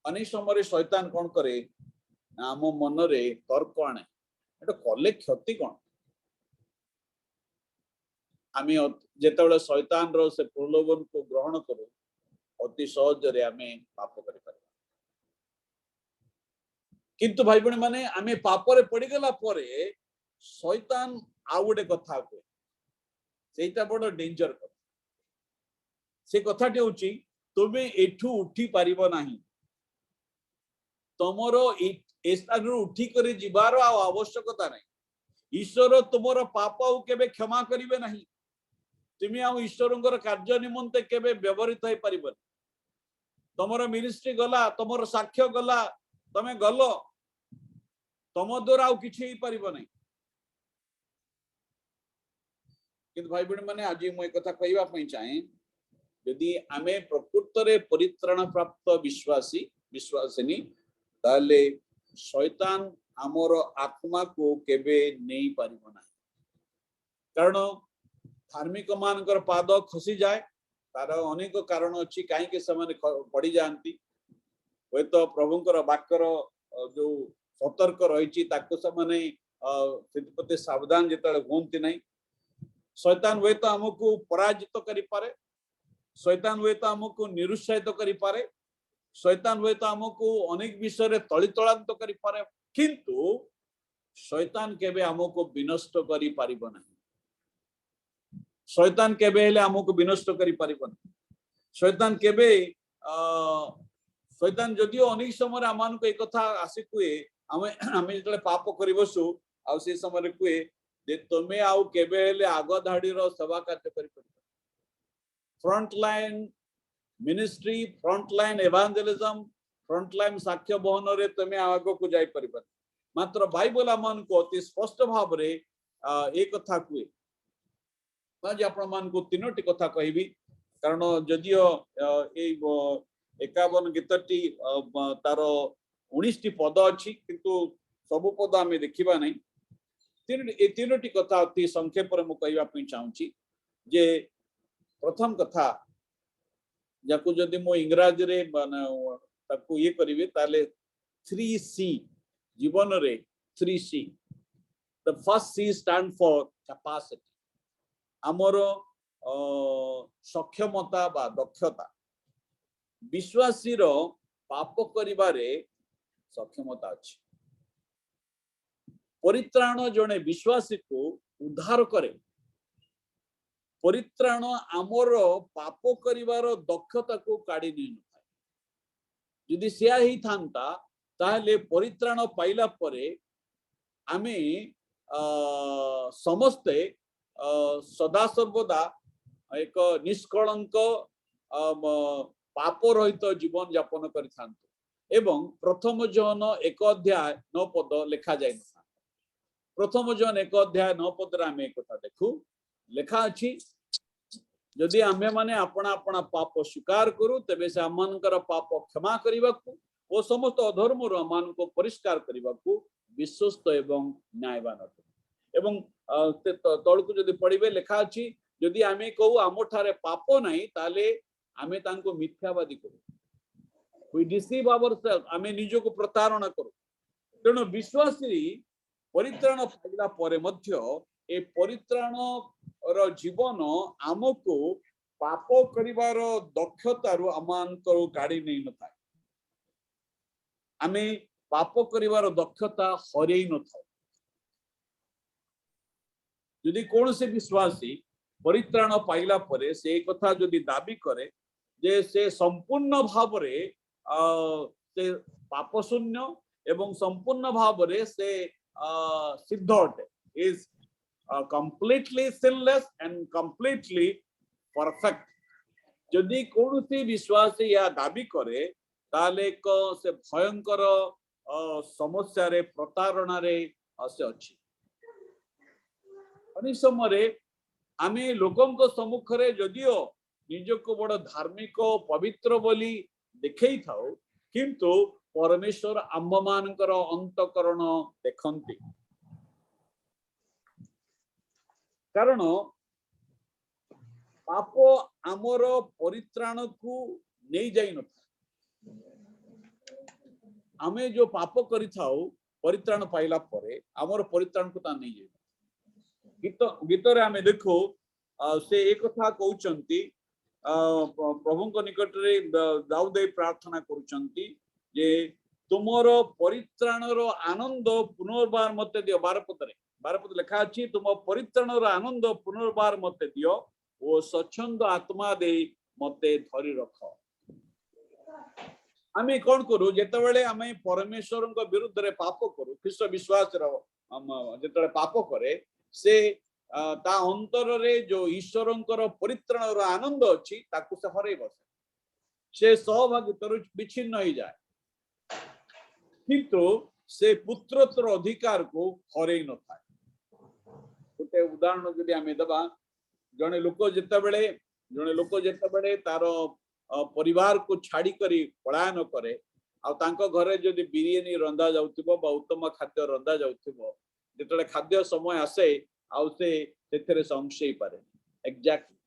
Speaker 3: अनेक समय शैतान कौन करे आम मन रे तर्क आने एटा कले क्षति कौन आम जिते शैतान रो से प्रलोभन को ग्रहण करूँ अति सहज रे आमे पाप करि पारे किंतु भाई बहन माने आमे पाप रे पड़ी गला परे शैतान आ गोटे कथा कहे सेटा बड़ डेंजर कथा से कथाटी होची तुमे एठू उठी पारिबो नाही तमरो ए स्थान उठी करे जिबार आवश्यकता नहीं ईश्वर तुमर पाप केबे क्षमा करिवे नहीं तुम आ ईश्वर कार्य निमंते केबे व्यवहृत हो पारिबो तमर मिनिस्ट्री गला तमर साक्ष्य गला तमे गल तम द्वारा आउ किछि ही पारिबो नहीं किंतु भाई बहन माने आज मु कथा कहवा चाहे यदि आमे प्रकृत रे परित्राण प्राप्त विश्वासी विश्वासिनी ताले शैतान आमर आत्मा को केबे नहीं पारिबो नाही कारण धार्मिक मानकर पाद खसी जाए तार अनेक कारण अच्छी कहीं से पड़ी जाती हे तो प्रभुंकर वाक्यर जो सतर्क रही प्रति सावधान जिते हमें नहीं शैतान हुए तो आमको पराजित करि पारे शैतान हुए तो आमको निरुत्साहित करि पारे शैतान हुए तो आमको अनेक विषय तलितलांत करि पारे किंतु शैतान केबे आमको विनष्ट करि पारिबो नाही शैतान केबे हेले आमको विनष्ट करि पारिबो नाही शैतान केबे शैतान जदियो अनेक समय आमान को एक कथा आसी कुए आमे जतले पाप करि बसु आ से समय कुए जे तमे आउ केबे हेले आग धाडी रो सेवा कार्य करि परिबो front line ministry front line evangelism front line साक्ष्य बहन रे तमे आगो को जाई परिबो मात्र बाइबल आमान को अति स्पष्ट भाव रे एक कथा कुए आज आपण मान को तीनोटी कथा कहबी कारण जदियो ए 51 गीतटी तार 19 टी पद अच्छी किंतु सबु पद आमे देखिबा नै तीनोटी कथा अति संक्षेप रे मु कहबा पई चाहूची जे प्रथम कथा जाकू जदि मो इंग्रजी रे ताकू ये करिवे ताले 3C जीवन रे 3C the first C stand for capacity आमर सक्षमता बा दक्षता विश्वासी रो पाप करिबारे सक्षमता अछि परित्राण जने विश्वासी को उद्धार करे परित्राण आमर पाप करिबार दक्षता को काढी नै नथाय यदि सेया ही थांता ताहले परित्राण पाइला परे आमे समस्ते सदा सर्वदा एक निष्कलंक पाप रहित जीवन यापन करिथांतु एवं प्रथम जन 1 अध्याय 9 पद लिखा जाय नथा प्रथम जन 1 अध्याय 9 पद रे आमे कथा देखु लिखा अछि यदि आमे माने अपना अपना पाप स्वीकार करू तबे से आमानकर पाप क्षमा करिबाकू ओ समस्त अधर्म रो आमान को परिष्कार करिबाकू विश्वस्त एवं न्यायवान अटे एवं तळकु जदि पढिबे लिखा अछि यदि आमे कहू आमठारे पाप नाही ताले आमे तांको मिथ्यावादी करू वी डिसीव आवरसेल्फ आमे निजो को प्रतारणा करू तेणु विश्वासी परित्राण पाइला परे मध्य ए परित्राण रो जीवन आमको पाप करिवार दक्षता रु आमानकर गाड़ी नै नथाय आमे पाप करिवार दक्षता हरै नथाय यदि कौन से विश्वासी परित्राण पाइला परे से कथा यदि दाबी करे जे से संपूर्ण भाव रे से पाप शून्य एवं संपूर्ण भाव रे से सिद्ध अटे is completely sinless and completely perfect यदि कौन सी विश्वासी या दाबी करे ताले को से भयंकर समस्या रे प्रतारणा रे से अछि अनि समय आमे लोकंक सम्मुख रे जदियो निजको बड़ धार्मिक पवित्र बोली देखै थाउ किंतु परमेश्वर आम्भ मानकर अंतकरण देखंती कारण पाप आमर परित्राण को नहीं जाई न आमे जो पाप करि थाउ परित्राण पाइला परे आमर परित्राण को ता नहीं जाई गीत रे आमे देखो से एक कथा कहउचंती प्रभु को निकट रे दाऊद प्रार्थना करूचंती जे तुमर परित्राणर आनंद पुनर्बार मते दियो 12 पद लिखा अछि तुम परित्राणर आनंद पुनर्बार मते दियो ओ स्वच्छंद आत्मा दे मते धरि रख आमे कोन करू जेते बेले आमे परमेश्वर को विरुद्ध रे पाप करू ख्रीष्ट विश्वास रो जेते पाप करे से ता अंतर रे जो ईश्वरंकर परित्राणर आनंद अछि ताकू से हरै बसे से सहभागितार विच्छिन्न हो जाए किंतु से पुत्रत्व अधिकार को हरै न थाए गोटे उदाहरण जदि आमे दबा जने लोक जेते बेले तार परिवार को छाड़ी करी पलायन करे आ तांको घरे जदि बिरियानी रंधा जाउथिबो बा उत्तम खाद्य रंधा जाउथिबो जेतले खाद्य समय आसे आउ से तेथरे संशय पारे एग्जैक्टली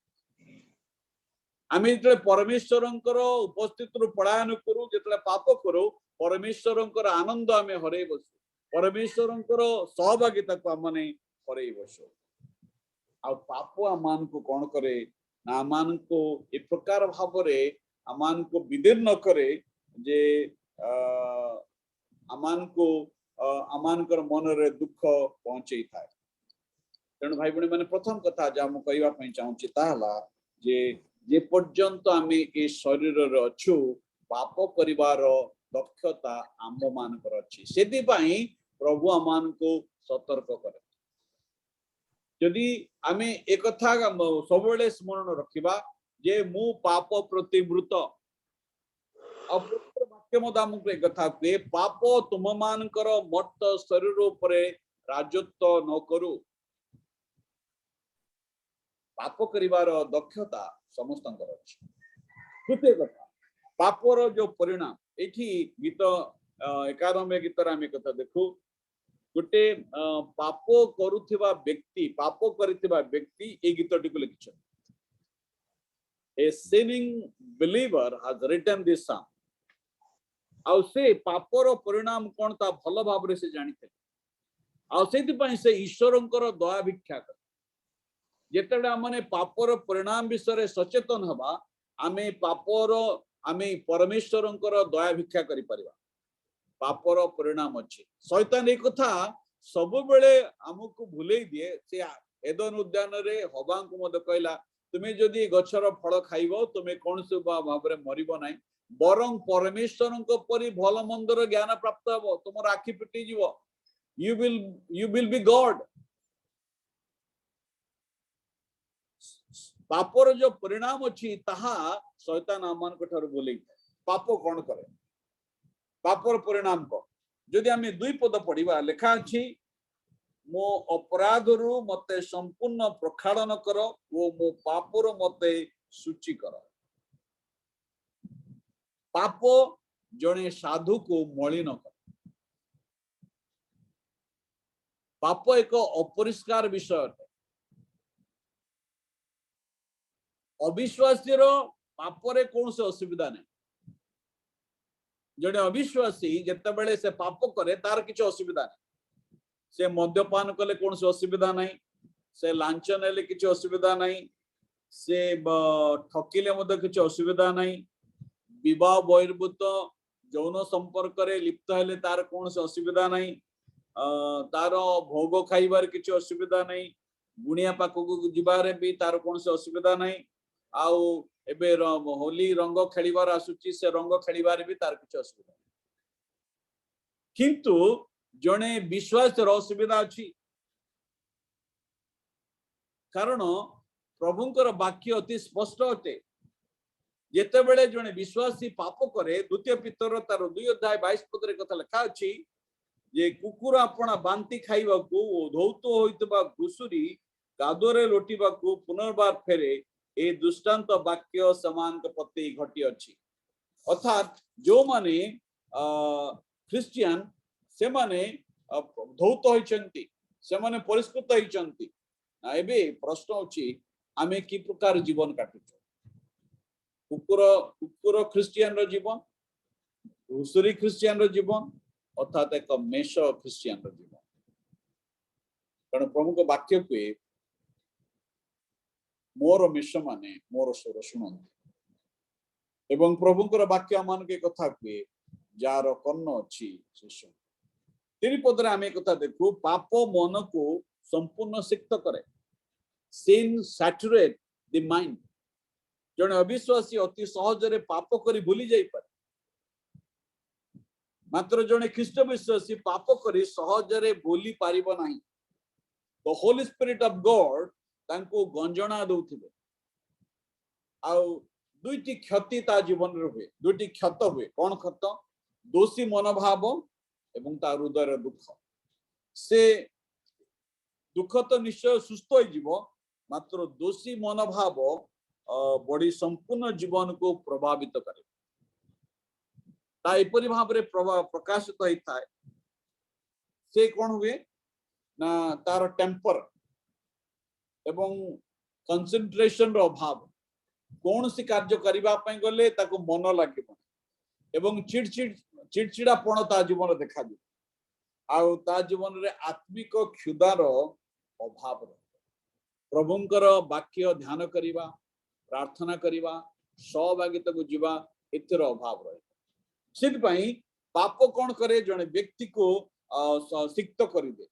Speaker 3: आमे जेतले परमेश्वरंकर उपस्थित रु पलायन करू जेतले पाप करू परमेश्वरंकर आनंद आमे हरै बसु परमेश्वरंकर सहभागिता को आमने हरै बसु आ पाप आमान को कोन करे ना आमान को एक प्रकार भाव रे आमान को विदीर्ण करे जे आमान को आमान कर मन रे दुख पहुंचई थाए तेणु भाई बणी माने प्रथम कथा जा हम कहवा पई चाहूची ताहला जे पर्यंत आमे ए शरीर रे अछु पाप परिवार दक्षता आम मान कर अछि सेति पई प्रभु आमान को सतर्क करे यदि आमे एक कथा सब बेले स्मरण रखिबा जे मु पाप प्रति मृत अपवित्र वाक्य मदामुक एक कथा के पाप तुम मानकर मर्त शरीर उपरे राजत्व न करू पाप करिवार दक्षता समस्तंकर अछि द्वितीय कथा पापर जो परिणाम एठी गीत 91 गीत रे आमे कथा देखू गोटे पाप करुथिबा व्यक्ति पाप करिथिबा व्यक्ति ए गीतटी को लिखिछ a singing believer has written this song आ से पापर परिणाम कोन ता भलो भाव रे से जानिथे आ सेति पई से ईश्वरंकर दया भिक्षा कर जेतेडा हमने पापर परिणाम विषय सचेतन हबा आमे पापर आमे परमेश्वरंकर दया भिक्षा करि परिबा पापर परिणाम अच्छे शैतान एक कथा सब बेले हमको भूले दिए से एदन उद्यान रे हवा को मत कहला तुम्हें जदि गछर फल खाइबो तुम्हें कौन से भाव रे मरिबो नाही बरं परमेश्वर को परि भल मंदर ज्ञान प्राप्त हबो तुमर आखि पिटी जीवो यू विल बी गॉड पापर जो परिणाम अछि ताहा शैतान आमान को ठार बोले पाप कोन करे पापर परिणाम को जदि आमे 2 पद पढ़िबा लेखा अछि मो अपराधरु मते संपूर्ण प्रखाड़न कर ओ मो पापर मते सूची कर पाप जणे साधु को मलिन कर पाप एक अपरिष्कार विषय है अविश्वासी रो पापरे कौन से असुविधा नहीं जड़े अविश्वासी जिते बेले से पाप करे तार किछ असुविधा नहीं से मद्यपान कले कौन से असुविधा नहीं से लांच नेले किछ असुविधा नहीं से ठकिले मध्य किछ असुविधा नहीं विवाह बहिर्भूत यौन संपर्क रे लिप्त हेले तार कौन से असुविधा नहीं तार भोग खाइबार किछ असुविधा नहीं गुणिया पाखक जिबारे भी तार कौन से असुविधा नहीं आउ एबे होली रंग खेलिबार आसुची से रंग खेलिबार भी तार किछ असुविधा किंतु जणे विश्वास रो असुविधा अछि कारण प्रभुंकर वाक्य अति स्पष्ट अटे जेते बेले जणे विश्वासी पाप करे द्वितीय पितर तार 2 अध्याय 22 पद रे कथा लिखा अछि जे कुकुर अपना बांती खाइबाकू धौत होइतबा घुसुरी कादोरे लोटिबाकू पुनर्बार फेरे ए दृष्टांत वाक्य समान पत्ती घटी अछि अर्थात जो माने ख्रिस्टियन से माने धौत होइचंती से माने परिष्कृत होइचंती एबे प्रश्न अछि आमे कि प्रकार जीवन काटुछ कुकुर कुकुर ख्रिस्टियन रो जीवन घुसुरी ख्रिस्टियन रो जीवन अर्थात एक मेष ख्रिस्टियन रो जीवन कारण प्रभु को वाक्य को मोर मेष माने मोर स्वर शुणंती एवं प्रभुंकर वाक्य आमान के कथा कुए जार कर्ण अछि से शुण तीन पदरे आमे कथा देखु पाप मन को संपूर्ण सिक्त करे sin saturate the mind जने अविश्वासी अति सहज रे पाप करी भूली जाई पारे मात्र जने ख्रिस्ट विश्वासी पाप करी सहज रे भूली पारिबो नाही the Holi spirit of God तांको गंजना दउथिबे आउ दुईटी क्षति ता जीवन रे हुए दुईटी क्षत हुए कोन क्षत दोषी मनोभाव एवं ता हृदय दुख से दुख तो निश्चय सुस्थ हो जीव मात्र दोषी मनोभाव बड़ी संपूर्ण जीवन को प्रभावित करे ता एपरि भाव रे प्रकाशित होता है से कौन हुए ना तार टेम्पर एवं कंसंट्रेशन रो अभाव कौन सी कार्य करिबा पय गले ताको मन लागिबो एवं चिड़चिड़ापण ता जीवन देखा दे आउ ता जीवन रे आत्मिक क्षुधार अभाव प्रभुंकर वाक्य ध्यान करिबा प्रार्थना करिबा सहभागिता को जीवा एतिर अभाव रहे सिद्ध पई पाप कौन करे जने व्यक्ति को सिक्त करि दे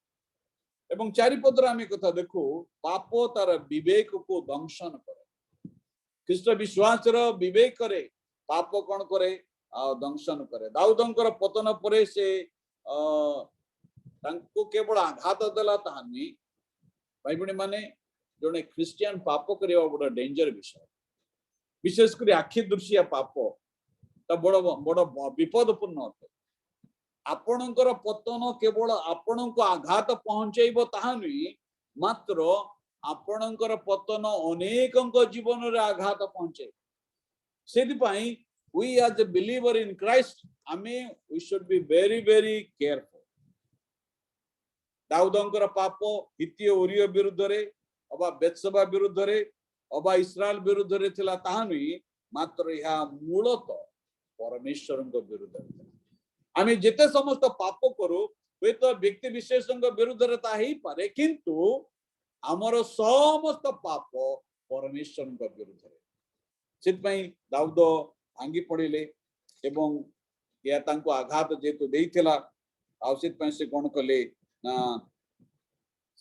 Speaker 3: एवं चारिपदर आमे कथा देखो पाप तार विवेक को दंशन करे ख्रिस्ट विश्वास रो विवेक करे पाप कौन करे दंशन करे दाऊदंकर पतन परे से तांको केवल आघात देला ताहानी भाई बणी माने जने ख्रिस्टियन पाप करिया बड़ डेंजर विषय विशेष कर आखि दृश्य पाप ता बड़ बड़ विपदपूर्ण अटे आपणकर पतन केवल आपणको आघात पहुंचैबो ताहानी मात्र आपणकर पतन अनेकंक जीवन रे आघात पहुंचे सेदि पई we as a believer in Christ we should be very very careful दाऊदंकर पाप हित्य उरिय विरुद्ध रे अबा बेत्सबा विरुद्ध रे अबा इस्राएल विरुद्ध रे थिला ताहानी मात्र या मूलतः परमेश्वरଙ୍କ विरुद्ध आमे जेते समस्त पाप करू वे तो व्यक्ति विशेषଙ୍କ विरुद्ध रे ता हेई पारे किंतु हमर समस्त पाप परमेश्वरଙ୍କ विरुद्ध रे सित पई दाऊद भांगी पड़िले एवं या तांको आघात जेतु देइथिला आवश्यक पई से कोन कले ना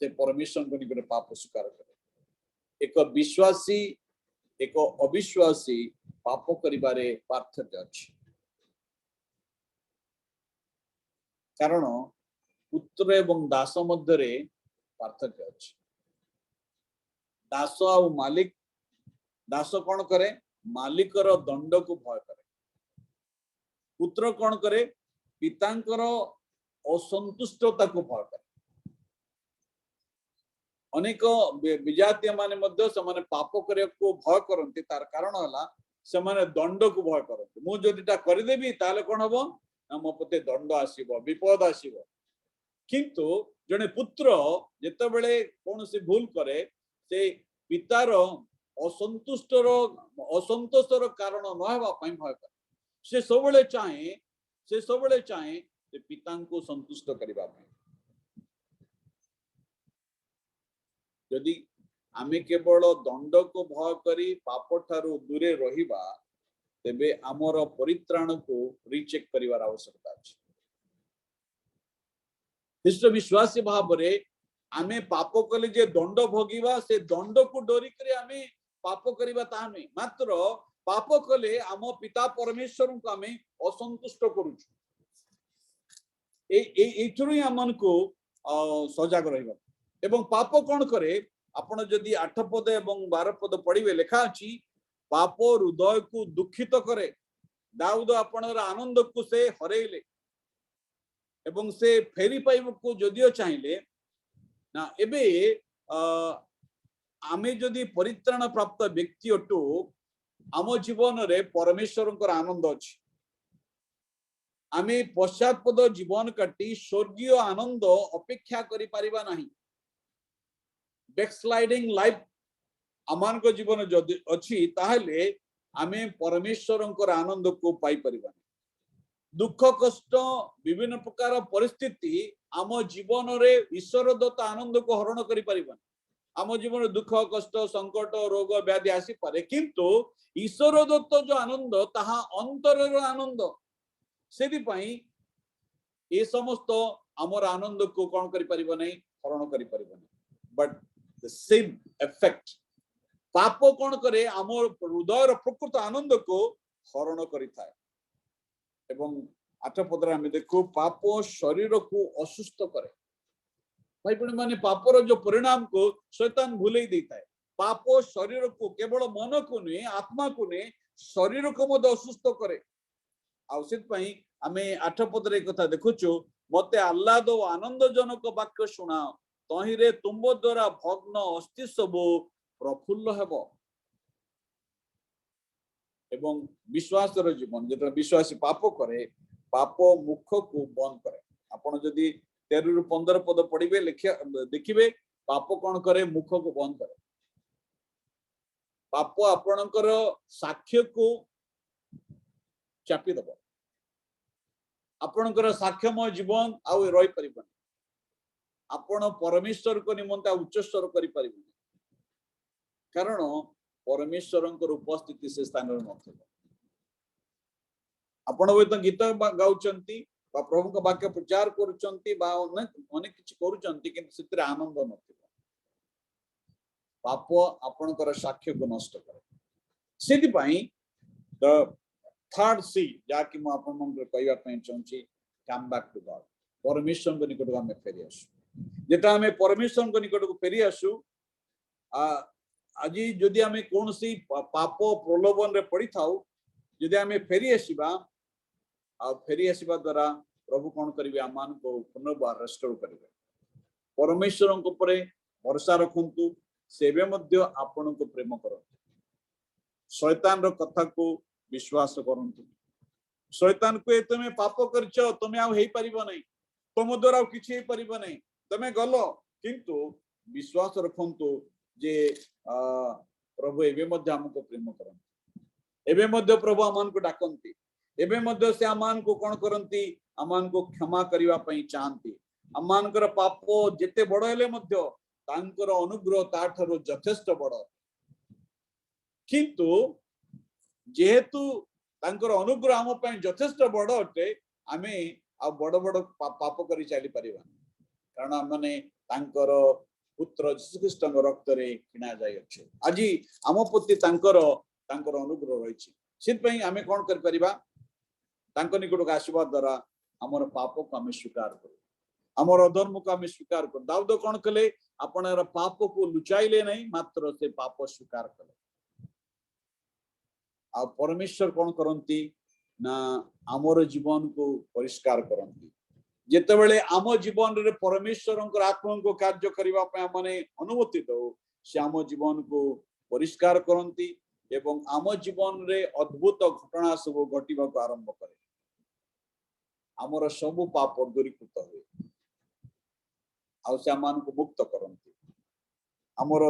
Speaker 3: से परमेश्वर को निकट पाप स्वीकार करे एक विश्वासी एक अविश्वासी पाप करिबारे पार्थक्य अछि कारण पुत्र एवं दास मध्य रे पार्थक्य अछि दास और मालिक दास कौन करे मालिकर दंड को भय करे पुत्र कौन करे पितांकर असंतुष्टता को भय करे अनेक विजातीय माने मध्य से पाप करे को भय करते तार कारण हला से दंड को भय करते मु जदिटा करदेबी ताले कोन हबो ना मो पते दंड आसीबो विपद आसीबो किंतु जने पुत्र जेते बेले कोनसी भूल करे से पितार असंतोषर कारण न हेबा पई भय करे से सबले चाहे से पिता को संतुष्ट करिबा पई यदि आमे केवल दंड को भय करी पाप ठारू दूरे रहिबा तेबे आमर परित्राण को रीचेक करिवार आवश्यकता अछि ख्रिस्ट विश्वासी भाव रे आमे पाप कले जे दंड भोगिबा से दंड को डरी करे आमे पाप करिबा ता नै मात्र पाप कले आम पिता परमेश्वर को आमे असंतुष्ट करूछु एथुरु हमन को सजग रहिबा एवं पाप कौन करे आपण जदि 8 पद एवं 12 पद पढ़िबे लेखा अछि पाप हृदय को दुखित करे दाऊद आपणर आनंद को से हरेले एवं से फेरी पाइब को जदियो चाहिए ना एबे आमे जदि परित्राण प्राप्त व्यक्ति अटू आम जीवन रे परमेश्वरंकर आनंद अछि आमे पश्चातपद जीवन काटी स्वर्गीय आनंद अपेक्षा करि परिबा नाही बैकस्लाइडिंग लाइफ आमान को जीवन जदि अछि ताहले आमे परमेश्वरंकर आनंद को पाई परिबानी दुख कष्ट विभिन्न प्रकार परिस्थिति आम जीवन रे ईश्वर दत्त आनंद को हरण करि परिबानी आम जीवन दुख कष्ट संकट रोग व्याधि आसी पारे किंतु ईश्वर दत्त जो आनंद ताहा अंतरर आनंद सेति पई ए समस्त आमर आनंद को कौन करि परिबो नै हरण करि परिबो नै बट द सेम इफेक्ट पाप कौन करे आमर हृदय प्रकृत आनंद को हरण करि थाए एवं 8 पदरे हम देखो पाप शरीर को असुस्थ करे भाई बहन माने पापर जो परिणाम को शैतान भूले देता है पाप शरीर को केवल मन को नहीं आत्मा को नहीं शरीर को मध्य असुस्थ करे आउसित आमे 8 पदरे कथा देखुचु मते आह्लाद और आनंदजनक वाक्य शुणा तहिरे तुम द्वारा भग्न अस्थि सब प्रफुल्ल हेबो एवं विश्वासर जीवन जेतरा विश्वासी पाप करे पाप मुख को बंद करे आपण जदी 13 रु 15 पद पढ़िबे देखिबे पाप कौन करे मुख को बंद करे पाप आपणकर साक्ष्य को चापी दबो आपणकर साक्ष्यमय जीवन आउ रही परिबनी आपण परमेश्वर को निमंते उच्च स्वर करि परिबनी कारण परमेश्वरंकर उपस्थिति से स्थान रे नथिबो आपण होय तो गीत गाउचंती बा प्रभु का वाक्य प्रचार करूचंती बा अनेक किछि करूचंती किंतु सितरे आनंद नथिबो पाप आपणकर साक्ष्य को नष्ट करे सेति पई द थर्ड सी जाकि म आपन मन कहबा पई चाहूची कम बैक टू गॉड परमेश्वर को निकट में फेरी आसु जेटा हमें परमेश्वर को निकट को फेरी आसु आज जदि हमें कौन सी पाप प्रलोभन रे पड़ी थाउ जदि हमें फेरी आसीबा आ फेरी आसीबा द्वारा प्रभु कौन करिवे आमान को पुनर्बार रेस्टोर करिवे परमेश्वर को परे भरोसा रखंतु सेबे मध्य आपन को प्रेम करंतु शैतान रो कथा को विश्वास करंतु शैतान को तुमे पाप करछो तुमे आ हेई परिबो नै तुम द्वारा किछि हेई परिबो नै तुमे गलो किंतु विश्वास रखंतु जे प्रभु एबे मध्य हमको प्रेम करंतु एबे मध्य प्रभु आमान को डाकंती एबे मध्य से आमान को कोन करंती आमान को क्षमा करिवा पई चाहंती आमानकर पाप जेते बड़ हेले मध्य तांकर अनुग्रह ताठरो यथेष्ट बड़ किंतु जेहेतु तांकर अनुग्रह हम पई यथेष्ट बड़ अटे आमे आ बड़ बड़ पाप करि चली परिबा कारण माने तांकर पुत्र यीशु ख्रीष्ट रक्त रे किना जाय अछि आज आम प्रति तांकर अनुग्रह रहिछि सित पई आमे कोन कर परिबा तांकर निकट आशीर्वाद द्वारा हमर पाप को आमे स्वीकार करू हमर अधर्म को आमे स्वीकार करू दाऊद कोन कले आपनर पाप को लुचाइले नहीं मात्र से पाप स्वीकार कले आ परमेश्वर कोन करंती ना हमर जीवन को परिष्कार करंती जेतेबेले आम जीवन रे परमेश्वरंकर आत्मा को कार्य करिवा पे माने अनुमति दो से आम जीवन को परिष्कार करंती एवं आम जीवन रे अद्भुत घटना सब घटिबा को आरंभ करे आमर सब पाप दूरीकृत हुए आ से आमान को मुक्त करंती आमर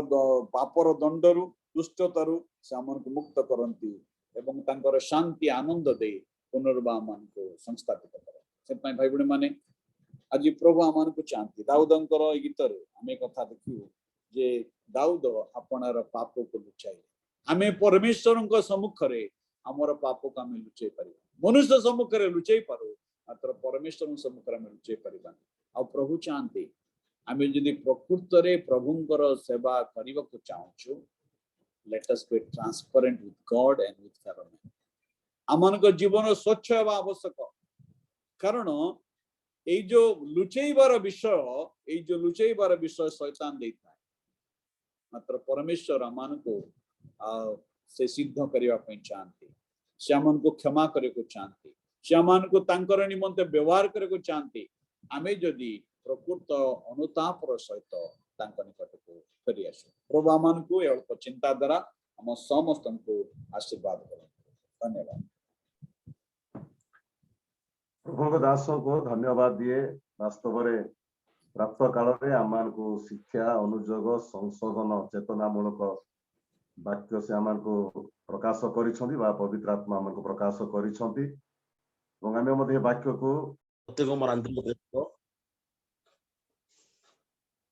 Speaker 3: पापर दंडरु दुष्टतारु से आमान को मुक्त करंती एवं तांकर शांति आनंद दे पुनर्वा मान को संस्थापित करे से भाई बहन माने आज प्रभु आमान को चाहती दाऊदंकर गीत रे हमें कथा देखियो जे दाऊद आपनर पाप को लुचाई हमें परमेश्वर सम्मुख रे हमर पाप को हमें लुचाई परिबा मनुष्य सम्मुख रे लुचाई पारो मात्र परमेश्वर सम्मुख रे लुचाई परिबा आ प्रभु चाहती हमें जदि प्रकृत रे प्रभुंकर सेवा करिवा को चाहछु let us be transparent with God and with fellow man आमान को जीवन स्वच्छ हेबा आवश्यक कारण এই जो लुचेइबार विषय शैतान देता है मात्र परमेश्वर आमान को से सिद्ध करिवा पई चाहती से आमान को क्षमा करे को चाहती से आमान को तांकर निमंते व्यवहार करे को चाहती आमे जदि प्रकृत अनुताप सहित तांकर निकट को फेरी आसु प्रभु आमान को अल्प चिंता द्वारा हम समस्त को आशीर्वाद करंतु धन्यवाद
Speaker 2: प्रभु दास को धन्यवाद दिए वास्तव में प्राप्त काल में आमान को शिक्षा अनुयोग संशोधन चेतनामूलक ବାକ୍ୟ ସେ ଆମକୁ ପ୍ରକାଶ କରିଛନ୍ତି ବା ପବିତ୍ର ଆତ୍ମା ଆମକୁ ପ୍ରକାଶ କରିଛନ୍ତି ଏବଂ ଆମେ ମଧ୍ୟ ବାକ୍ୟକୁ
Speaker 5: ପ୍ରତ୍ୟେକ ମୋର ଆନ୍ତରିକ